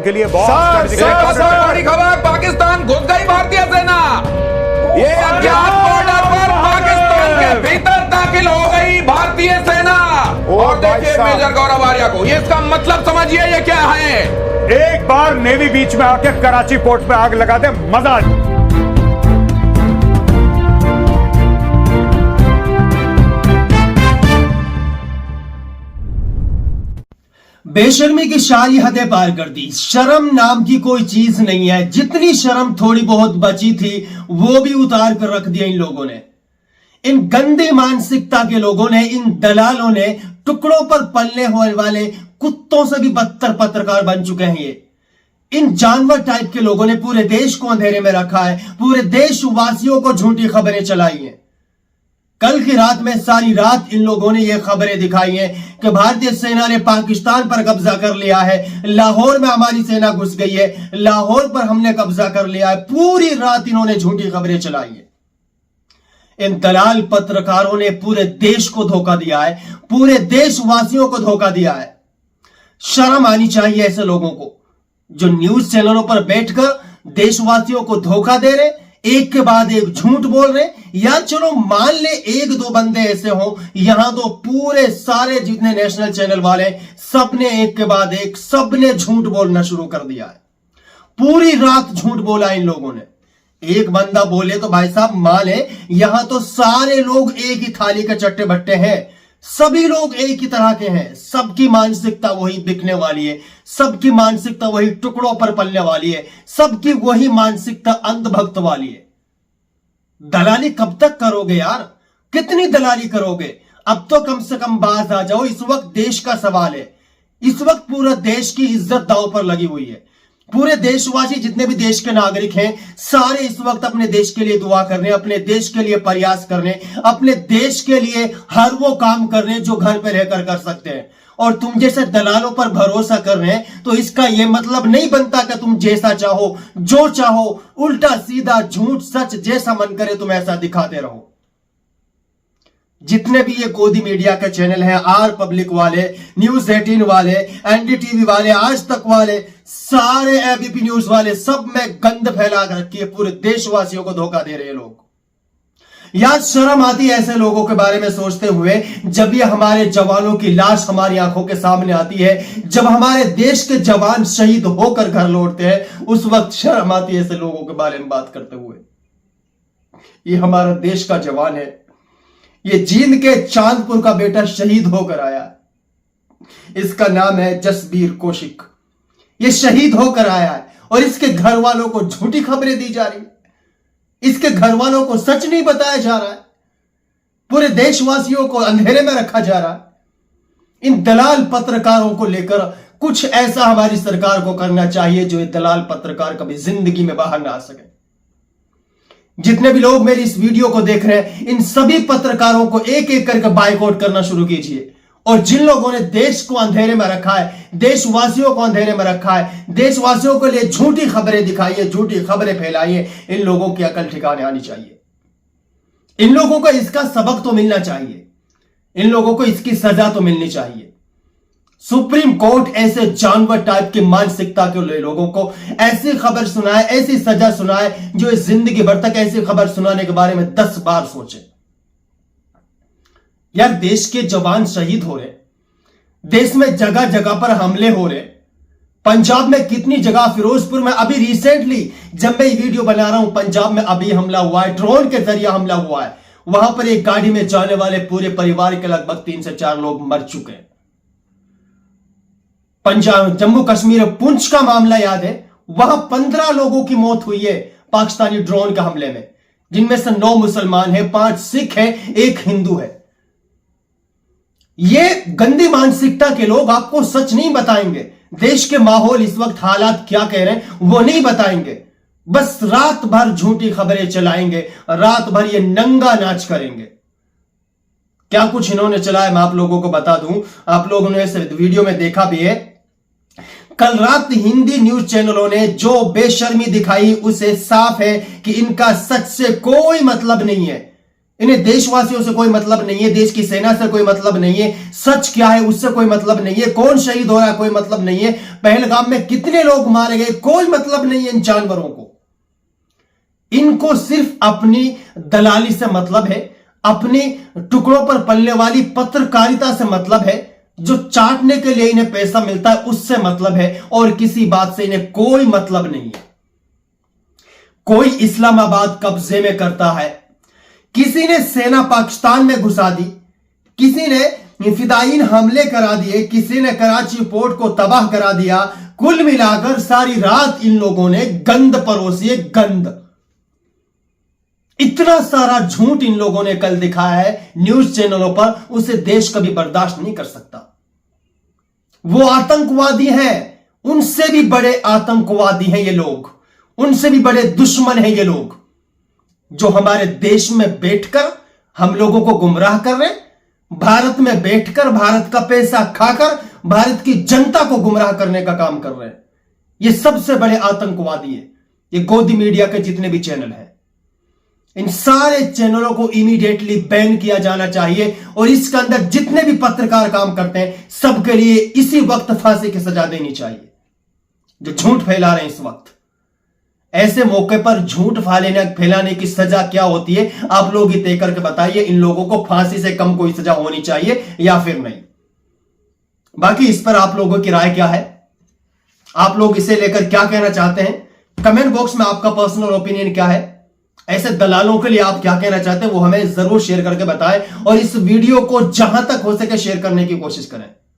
के लिए बहुत बड़ी खबर, पाकिस्तान घुस गई भारतीय सेना। ये अज्ञात बॉर्डर पर पाकिस्तान के भीतर दाखिल हो गई भारतीय सेना। और देखिए मेजर गौरव आर्या को, ये इसका मतलब समझिए ये क्या है। एक बार नेवी बीच में आके कराची पोर्ट पे आग लगा दे, मजा। बेशर्मी की सारी हदें पार कर दी। शर्म नाम की कोई चीज नहीं है। जितनी शर्म थोड़ी बहुत बची थी वो भी उतार कर रख दिया इन लोगों ने। इन गंदी मानसिकता के लोगों ने, इन दलालों ने, टुकड़ों पर पलने होने वाले कुत्तों से भी बदतर पत्रकार बन चुके हैं ये। इन जानवर टाइप के लोगों ने पूरे देश को अंधेरे में रखा है, पूरे देशवासियों को झूठी खबरें चलाई हैं। कल की रात में सारी रात इन लोगों ने यह खबरें दिखाई हैं कि भारतीय सेना ने पाकिस्तान पर कब्जा कर लिया है, लाहौर में हमारी सेना घुस गई है, लाहौर पर हमने कब्जा कर लिया है। पूरी रात इन्होंने झूठी खबरें चलाई है। इन दलाल पत्रकारों ने पूरे देश को धोखा दिया है, पूरे देशवासियों को धोखा दिया है। शर्म आनी चाहिए ऐसे लोगों को जो न्यूज चैनलों पर बैठकर देशवासियों को धोखा दे रहे, एक के बाद एक झूठ बोल रहे। या चलो मान ले एक दो बंदे ऐसे हो, यहां तो पूरे सारे जितने नेशनल चैनल वाले सबने एक के बाद एक सबने झूठ बोलना शुरू कर दिया है। पूरी रात झूठ बोला इन लोगों ने। एक बंदा बोले तो भाई साहब मान ले, यहां तो सारे लोग एक ही थाली के चट्टे बट्टे हैं, सभी लोग एक ही तरह के हैं, सबकी मानसिकता वही बिकने वाली है, सबकी मानसिकता वही टुकड़ों पर पलने वाली है, सबकी वही मानसिकता अंधभक्त वाली है। दलाली कब तक करोगे यार? कितनी दलाली करोगे? अब तो कम से कम बाज आ जाओ। इस वक्त देश का सवाल है, इस वक्त पूरा देश की इज्जत दांव पर लगी हुई है। पूरे देशवासी जितने भी देश के नागरिक हैं सारे इस वक्त अपने देश के लिए दुआ करने, अपने देश के लिए प्रयास करने, अपने देश के लिए हर वो काम करने जो घर पे रहकर कर सकते हैं। और तुम जैसे दलालों पर भरोसा कर रहे हैं तो इसका यह मतलब नहीं बनता कि तुम जैसा चाहो, जो चाहो, उल्टा सीधा झूठ सच जैसा मन करे तुम ऐसा दिखाते रहो। जितने भी ये गोदी मीडिया के चैनल हैं, आर पब्लिक वाले, न्यूज 18 वाले, एनडीटीवी वाले, आज तक वाले, सारे एबीपी न्यूज वाले, सब में गंद फैला कर रखी है। पूरे देशवासियों को धोखा दे रहे हैं लोग। यार शर्म आती है ऐसे लोगों के बारे में सोचते हुए। जब ये हमारे जवानों की लाश हमारी आंखों के सामने आती है, जब हमारे देश के जवान शहीद होकर घर लौटते हैं, उस वक्त शर्म आती है ऐसे लोगों के बारे में बात करते हुए। ये हमारा देश का जवान है, ये जींद के चांदपुर का बेटा शहीद होकर आया। इसका नाम है जसबीर कौशिक। ये शहीद होकर आया है और इसके घर वालों को झूठी खबरें दी जा रही है, इसके घर वालों को सच नहीं बताया जा रहा है, पूरे देशवासियों को अंधेरे में रखा जा रहा है। इन दलाल पत्रकारों को लेकर कुछ ऐसा हमारी सरकार को करना चाहिए जो ये दलाल पत्रकार कभी जिंदगी में बाहर ना आ सके। जितने भी लोग मेरी इस वीडियो को देख रहे हैं, इन सभी पत्रकारों को एक एक करके बाइकआउट करना शुरू कीजिए। और जिन लोगों ने देश को अंधेरे में रखा है, देशवासियों को अंधेरे में रखा है, देशवासियों के लिए झूठी खबरें दिखाई है, झूठी खबरें फैलाई है, इन लोगों की अकल ठिकाने आनी चाहिए। इन लोगों को इसका सबक तो मिलना चाहिए, इन लोगों को इसकी सजा तो मिलनी चाहिए। सुप्रीम कोर्ट ऐसे जानवर टाइप की मानसिकता के लोगों को ऐसी खबर सुनाए, ऐसी सजा सुनाए जो इस जिंदगी भर तक ऐसी खबर सुनाने के बारे में 10 बार सोचे। यार देश के जवान शहीद हो रहे, देश में जगह जगह पर हमले हो रहे। पंजाब में कितनी जगह, फिरोजपुर में अभी रिसेंटली जब मैं ये वीडियो बना रहा हूं, पंजाब में अभी हमला हुआ है, ड्रोन के जरिए हमला हुआ है। वहां पर एक गाड़ी में जाने वाले पूरे परिवार के लगभग 3 से 4 लोग मर चुके हैं। पंजाब, जम्मू कश्मीर, पुंछ का मामला याद है, वहां 15 लोगों की मौत हुई है पाकिस्तानी ड्रोन के हमले में, जिनमें से 9 मुसलमान हैं, 5 सिख हैं, 1 हिंदू है। ये गंदी मानसिकता के लोग आपको सच नहीं बताएंगे। देश के माहौल इस वक्त हालात क्या कह रहे हैं वो नहीं बताएंगे, बस रात भर झूठी खबरें चलाएंगे, रात भर ये नंगा नाच करेंगे। क्या कुछ इन्होंने चलाया मैं आप लोगों को बता दूं, आप लोगों ने इस वीडियो में देखा भी है। कल रात हिंदी न्यूज चैनलों ने जो बेशर्मी दिखाई उसे साफ है कि इनका सच से कोई मतलब नहीं है। इन्हें देशवासियों से कोई मतलब नहीं है, देश की सेना से कोई मतलब नहीं है, सच क्या है उससे कोई मतलब नहीं है, कौन शहीद हो रहा है कोई मतलब नहीं है, पहलगाम में कितने लोग मारे गए कोई मतलब नहीं है इन जानवरों को। इनको सिर्फ अपनी दलाली से मतलब है, अपने टुकड़ों पर पलने वाली पत्रकारिता से मतलब है, जो चाटने के लिए इन्हें पैसा मिलता है उससे मतलब है, और किसी बात से इन्हें कोई मतलब नहीं है। कोई इस्लामाबाद कब्जे में करता है, किसी ने सेना पाकिस्तान में घुसा दी, किसी ने फिदायीन हमले करा दिए, किसी ने कराची पोर्ट को तबाह करा दिया। कुल मिलाकर सारी रात इन लोगों ने गंद परोसी है, गंद। इतना सारा झूठ इन लोगों ने कल दिखाया है न्यूज चैनलों पर, उसे देश कभी बर्दाश्त नहीं कर सकता। वो आतंकवादी हैं, उनसे भी बड़े आतंकवादी हैं ये लोग, उनसे भी बड़े दुश्मन हैं ये लोग, जो हमारे देश में बैठकर हम लोगों को गुमराह कर रहे हैं, भारत में बैठकर भारत का पैसा खाकर भारत की जनता को गुमराह करने का काम कर रहे हैं। ये सबसे बड़े आतंकवादी है ये गोदी मीडिया के जितने भी चैनल हैं। इन सारे चैनलों को इमीडिएटली बैन किया जाना चाहिए, और इसके अंदर जितने भी पत्रकार काम करते हैं सबके लिए इसी वक्त फांसी की सजा देनी चाहिए, जो झूठ फैला रहे हैं इस वक्त। ऐसे मौके पर झूठ फैलाने की सजा क्या होती है आप लोग ही तय करके बताइए। इन लोगों को फांसी से कम कोई सजा होनी चाहिए या फिर नहीं। बाकी इस पर आप लोगों की राय क्या है, आप लोग इसे लेकर क्या कहना चाहते हैं, कमेंट बॉक्स में आपका पर्सनल ओपिनियन क्या है, ऐसे दलालों के लिए आप क्या कहना चाहते हैं वो हमें जरूर शेयर करके बताएं, और इस वीडियो को जहां तक हो सके शेयर करने की कोशिश करें।